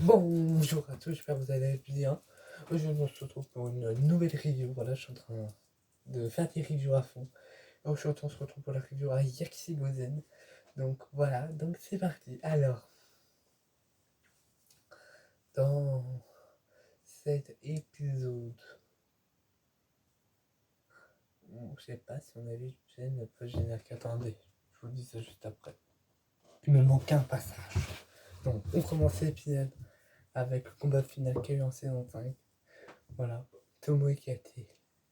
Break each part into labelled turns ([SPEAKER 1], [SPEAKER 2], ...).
[SPEAKER 1] Bonjour à tous, j'espère que vous allez bien. Aujourd'hui on se retrouve pour une nouvelle review. Voilà, je suis en train de faire des reviews à fond. Aujourd'hui on se retrouve pour la review à Yakigozen. Donc voilà, donc c'est parti. Alors, dans cet épisode, je sais pas si on a vu le post-générique. Attendez, je vous dis ça juste après. Il me manque un passage. Donc on commence l'épisode avec le combat final qu'il y a eu en saison 5. Voilà, Tomoe qui a été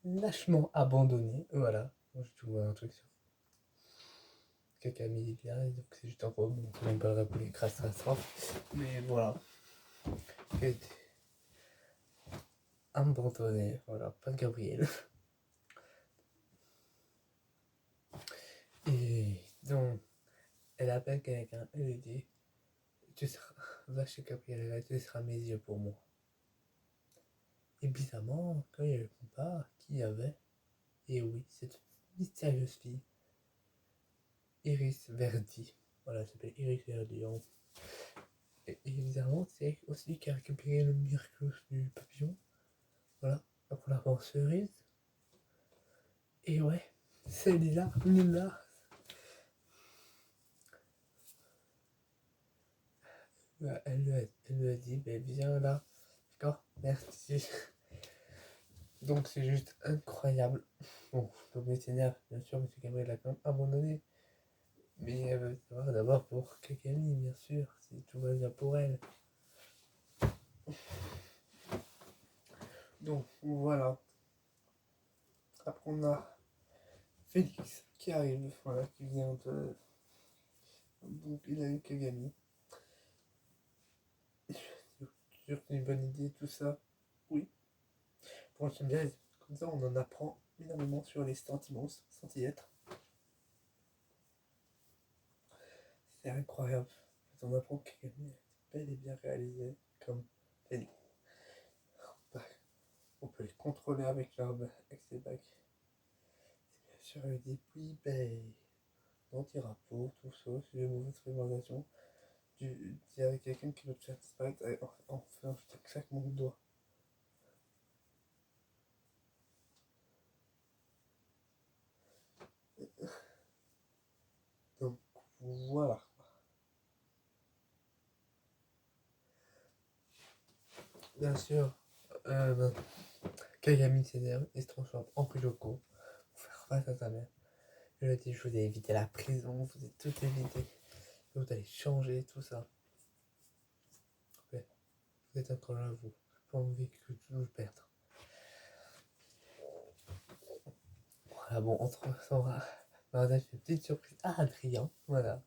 [SPEAKER 1] lâchement abandonné. Voilà, moi je trouve un truc sur Kakami là, donc c'est juste un robe, donc c'est même pas le rap les crasses ça. Mais voilà, qui a été abandonné. Voilà, pas de Gabriel. Et donc, elle appelle quelqu'un, elle lui dit tu seras, va chez Gabriel, là, tu seras mes yeux pour moi. Et bizarrement, quand il y a le combat, qui y avait? Et oui, cette mystérieuse fille, Iris Verdi. Voilà, elle s'appelle Iris Verdi. Et évidemment, c'est aussi qui a récupéré le miraculous du papillon. Voilà, après la cerise. Et ouais, c'est là. Elle lui a dit, ben viens là. D'accord, merci. Donc c'est juste incroyable. Bon, je peux m'éteindre, bien sûr, monsieur Gabriel l'a quand même abandonné. Mais elle veut savoir d'abord pour Kakami, bien sûr, si tout va bien pour elle. Donc voilà. Après on a Félix qui arrive, voilà, qui vient de. Donc il a eu Kagami. Sûr que c'est une bonne idée tout ça. Oui. Pour j'aime bien, comme ça on en apprend énormément sur les sentiments, sans y être. C'est incroyable. On apprend que Kagami est bel et bien réalisé comme Félix. On peut les contrôler avec ses bacs. Bien sûr, elle dit oui, ben, anti-rapport, tout ça, c'est des mauvaises recommandations. Tu dis avec quelqu'un qui veut te faire disparaître, enfin, je te claque mon doigt. Donc voilà. Bien sûr, Kagami s'énerve et se transforme en Kyoko pour faire face à sa mère. Je lui ai dit, je vous ai évité la prison, vous avez tout évité. Vous allez changer, tout ça. Ouais, vous êtes encore là, vous. J'ai pas envie que je vous perde. Voilà, bon, entre Sora, Marda fait une petite surprise à Adrien. Voilà.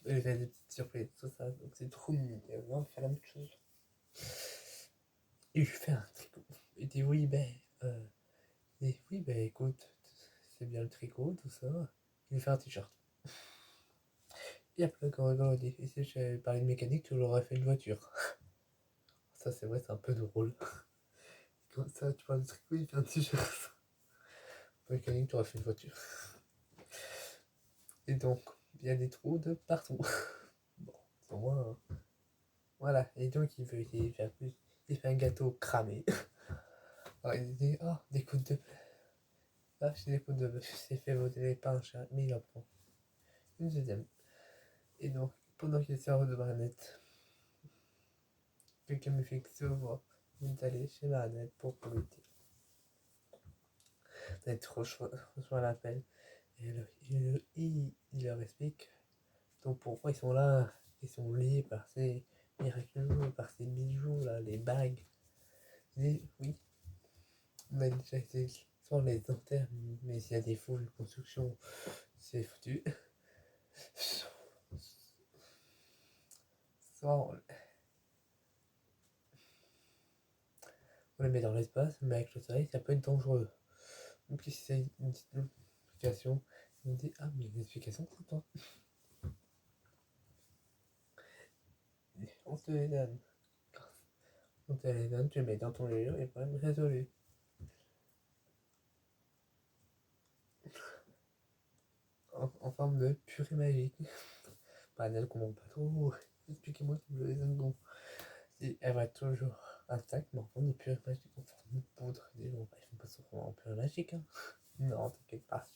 [SPEAKER 1] Elle fait des petites surprises, tout ça. Donc c'est trop mignon. Et on fait la même chose. Il lui fait un tricot. Il dit, oui, ben, écoute, c'est bien le tricot, tout ça. Il lui fait un t-shirt. Et après, quand on dit, et si j'avais parlé de mécanique, tu l'aurais fait une voiture. Ça, c'est vrai, c'est un peu drôle. Comme ça, tu parles de tricot, il fait un t-shirt. Mécanique, tu aurais fait une voiture. Et donc, il y a des trous de partout. Bon, c'est moi. Hein. Voilà, et donc il fait plus. Il fait un gâteau cramé. Alors, il dit, oh, des coups de. Ah, j'ai des coups de bœuf. C'est fait voter les pains, mais il en prend une deuxième. Et donc, pendant qu'il sort de Marinette, quelqu'un me fait que se voit. Il est allé chez Marinette pour profiter. Ça va être trop chaud, franchement, l'appel. Et alors, il leur explique donc pourquoi ils sont là. Ils sont liés par ces miraculeux, par ces bijoux là, les bagues. Et oui, on a déjà été sans les dentaires, mais s'il y a des foules de construction, c'est foutu. Sans, on les met dans l'espace, mais avec le soleil, ça peut être dangereux. Donc si c'est une petite explication, il me dit ah mais une explication pour toi. On te les donne. On te les donne, tu les mets dans ton lit et problème résolu. En forme de purée magique. Pas elle comprend pas trop. expliquez-moi que vous avez un bon. Et elle va toujours intacte, mais en fait, des purées magiques en forme de poudre. Ils vont pas se rendre en purée magique, hein. Non, t'inquiète pas.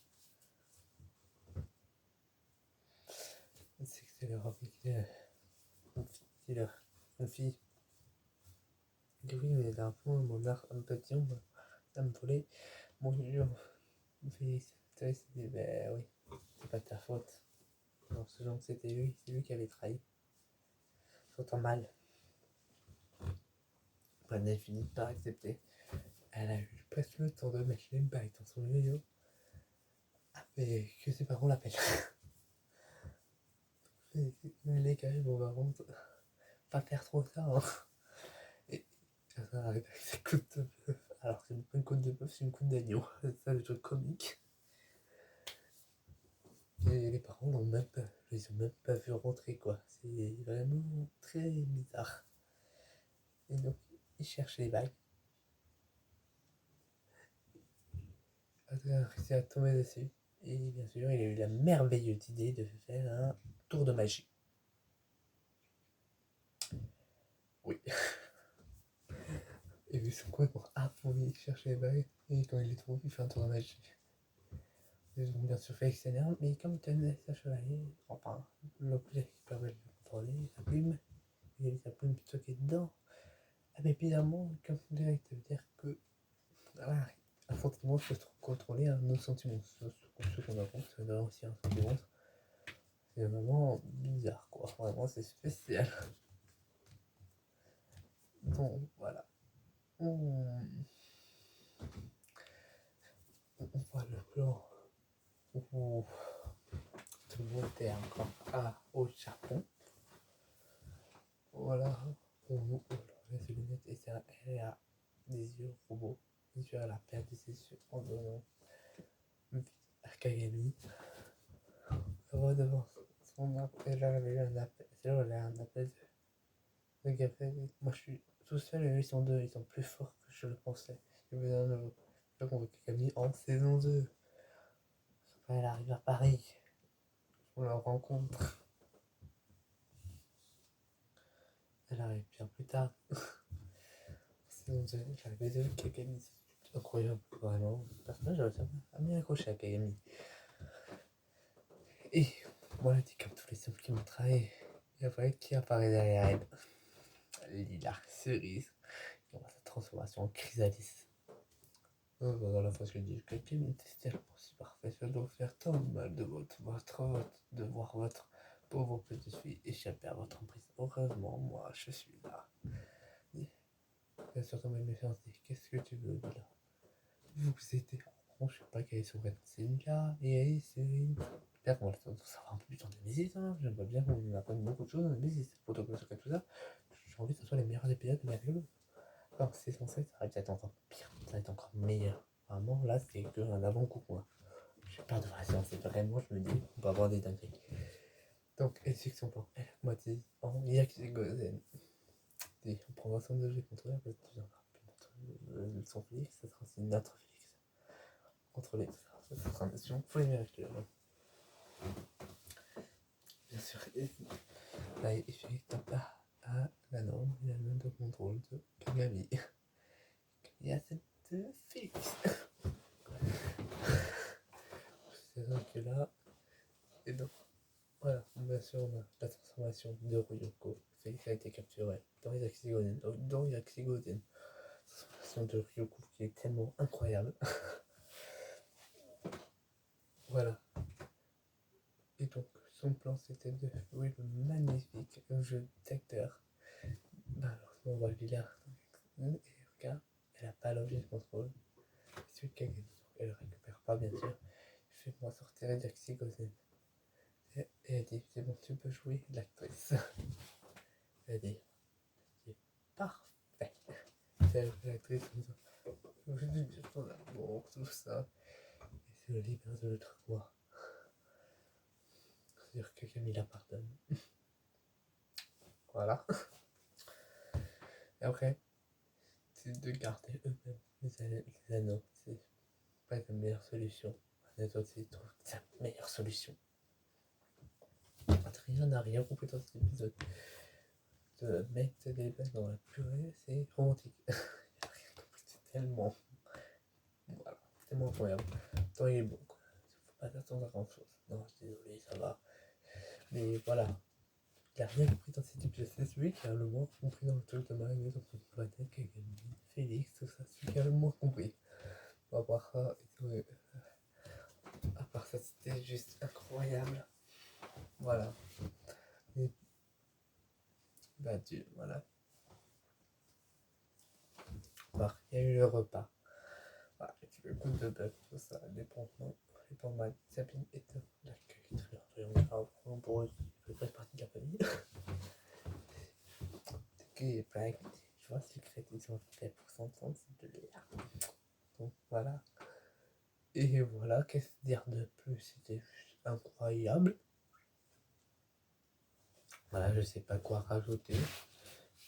[SPEAKER 1] C'est que c'est leur avec une fille. Oui, mais d'un fond, mon art, un petit homme, ça me volait. Mon Dieu, Félix, dit, ben oui, c'est pas de ta faute. Non, ce genre, c'était lui, c'est lui qui avait trahi. J'entends mal. Elle finit par accepter. Elle a eu presque le temps de mettre les bagues dans son yo-yo. Ah, mais que ses parents l'appellent. Mais les gars, on va vraiment pas faire trop ça, hein. Et ça arrive avec ses côtes de bœuf. Alors, c'est pas une côte de bœuf, c'est une côte d'agneau. C'est ça le truc comique. Et les parents l'ont même pas, ils ont même pas vu rentrer, quoi. C'est vraiment très bizarre. Et donc, ils cherchent les bagues. Adrien a réussi à tomber dessus. Et bien sûr, il a eu la merveilleuse idée de faire un tour de magie. Oui. Et vu son coin pour il cherche les bagues. Et quand il les trouve, il fait un tour de magie. Ils ont bien sûr fait s'énerve, mais comme il tenait sa chevalier, enfin, l'objet qui permet de le contrôler, sa plume, il avait sa plume stockée dedans. Ah, mais évidemment, comme on dirait, ça veut dire que voilà, un sentiment peut contrôler un autre sentiment. Ce qu'on a compris, ça donne aussi un sentiment. C'est vraiment bizarre, quoi. Vraiment, c'est spécial. Donc, voilà. On voit le plan où tout le monde était encore au Japon. Voilà. On ouvre les lunettes et elle a des yeux robots. Bien sûr, elle a perdu ses yeux en donnant vie à Kagami. Elle va devant son appel. Là, elle avait eu un appel. C'est là où elle a un appel de café. Moi, je suis tout seul et eux, ils sont plus forts que je le pensais. J'ai besoin de vous. Là, on voit Kagami en saison 2. Elle arrive à Paris. On la rencontre. Elle arrive bien plus tard. Saison 2, j'arrivais de Kagami. C'est incroyable, vraiment. Le personnage a bien accroché à Kagami. Et voilà, dit comme tous les simples qui m'ont trahi. Et après, qui apparaît derrière elle? Lila, cerise. Qui aura sa transformation en chrysalis. Voilà, parce que dit que Kagami était tellement si parfait. Ça doit faire tant de mal de de voir votre pauvre petite fille échapper à votre emprise. Heureusement, moi, je suis là. Bien sûr, quand même méfiance dit qu'est-ce que tu veux, Lila? Vous étiez. Je sais pas quelle est son vrai. C'est Lila et c'est une. J'espère qu'on va savoir un peu plus dans Nemesis. Hein. J'aimerais bien qu'on apprenne beaucoup de choses dans Nemesis. Protocole secret, tout ça. J'ai envie que ce soit les meilleurs épisodes de la vidéo. Alors, c'est censé, ça va peut-être encore pire. Ça va être encore meilleur. Vraiment, là, c'est qu'un avant-goût, quoi. J'ai pas de vraie séance. C'est vraiment, je me dis, on va avoir des dingueries. Donc, exécution plan. Elle a moitié en Yakuzen. Et on prendra son objet contrôleur parce que tu viendras son Félix, ça sera aussi notre Félix. Contrôler, ça sera une mission pour les vérifier. Bien sûr, là, Félix n'a pas à la norme, il a le même de contrôle de Kagami. Il y a cette Félix. C'est vrai que là, et donc, voilà, bien sûr, on a la transformation de Ryoko. Félix a été capturé dans Yakuzen. Transformation de Ryoko qui est tellement incroyable. Voilà. Et donc, son plan c'était de jouer le magnifique jeu d'acteur. Alors, on voit Lila. Et regarde, elle n'a pas l'objet de contrôle. C'est celui qui a gagné. Elle ne récupère pas, bien sûr. Fais-moi sortir Yakuzen. Et elle dit c'est bon, tu peux jouer l'actrice. Elle dit c'est parfait. C'est l'actrice comme ça. Je dis bien ton amour, tout ça. Et c'est le libère de l'autre moi. C'est-à-dire que Camille la pardonne. Voilà. Et après, c'est de garder eux-mêmes les anneaux. C'est pas la meilleure solution. Les autres, ils trouvent que c'est la meilleure solution. Adrien n'a rien compris dans cet épisode. de mettre des bains dans la purée, c'est romantique. C'est tellement, voilà, c'est tellement incroyable. Tant il est bon, quoi. Faut pas t'attendre à grand chose. Non, désolé, ça va. Mais voilà. Il a rien compris dans cet épisode. C'est celui qui a le moins compris dans le truc de Marie dans son planète, qui a gagné Félix, tout ça. Celui qui a le moins compris. On va voir ça. À part ça, c'était juste incroyable. Voilà. Et bah, voilà. Alors, il y a eu le repas. Voilà, et puis le coup de bœuf, tout ça, les pompes, Sabine et de l'accueil. Très bien, vraiment pour eux, ils font partie de la famille. Qui est blague, tu vois, secret, ils ont fait pour s'entendre, c'est de l'air. Donc voilà. Et voilà, qu'est-ce que dire de plus? C'était juste incroyable. Voilà, je sais pas quoi rajouter.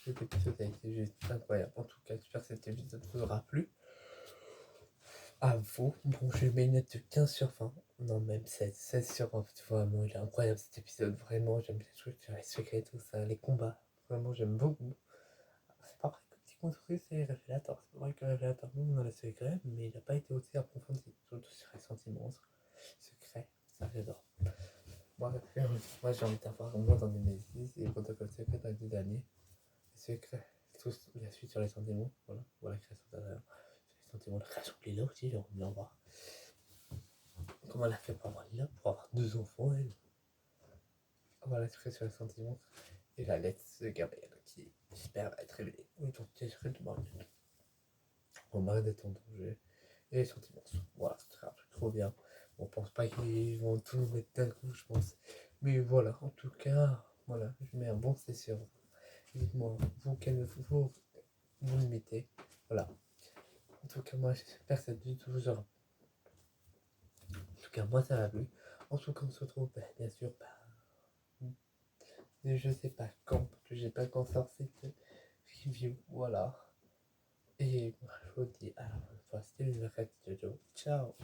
[SPEAKER 1] Cet épisode a été juste incroyable. En tout cas, j'espère que cet épisode vous aura plu. À vous. Bon, je lui mets une note de 15 sur 20. Non, même 16. 16 sur 20. Vraiment, il est incroyable cet épisode. Vraiment, j'aime les trucs sur les secrets, tout ça, les combats. Vraiment, j'aime beaucoup. C'est pas vrai que Petit Construit, c'est révélateur. C'est vrai que révélateur, nous, on a les secrets, mais il n'a pas été aussi approfondi. Surtout sur les sentiments. Secrets, ça j'adore. Moi, j'ai envie d'avoir au moins dans mes Nemesis et Protocole Secret dans les 2 derniers. Les secrets, tous la suite sur les sentiments. Voilà, la création d'intérieur. Sur les sentiments, la création de Lila aussi, j'aimerais bien voir. Comment elle a fait pour avoir Lila, pour avoir 2 enfants, elle. Voilà, secret sur les sentiments. Et la lettre de Gabriel qui, j'espère, va être révélée. Oui, donc, c'est secret de Mariette. On m'arrête d'être en danger. Et les sentiments. Voilà, c'est un truc trop bien. On pense pas qu'ils vont tout nous mettre d'un coup, je pense. Mais voilà, en tout cas, voilà, je mets un bon C sur. Dites-moi, vous limitez. Voilà. En tout cas, moi, j'espère que ça vous aura. En tout cas, moi, ça m'a plu. En tout cas, on se retrouve, bien sûr, je sais pas quand, parce que j'ai pas quand sort cette review. Voilà. Et moi, je vous dis à la prochaine fois. C'était le reste de Joe. Ciao.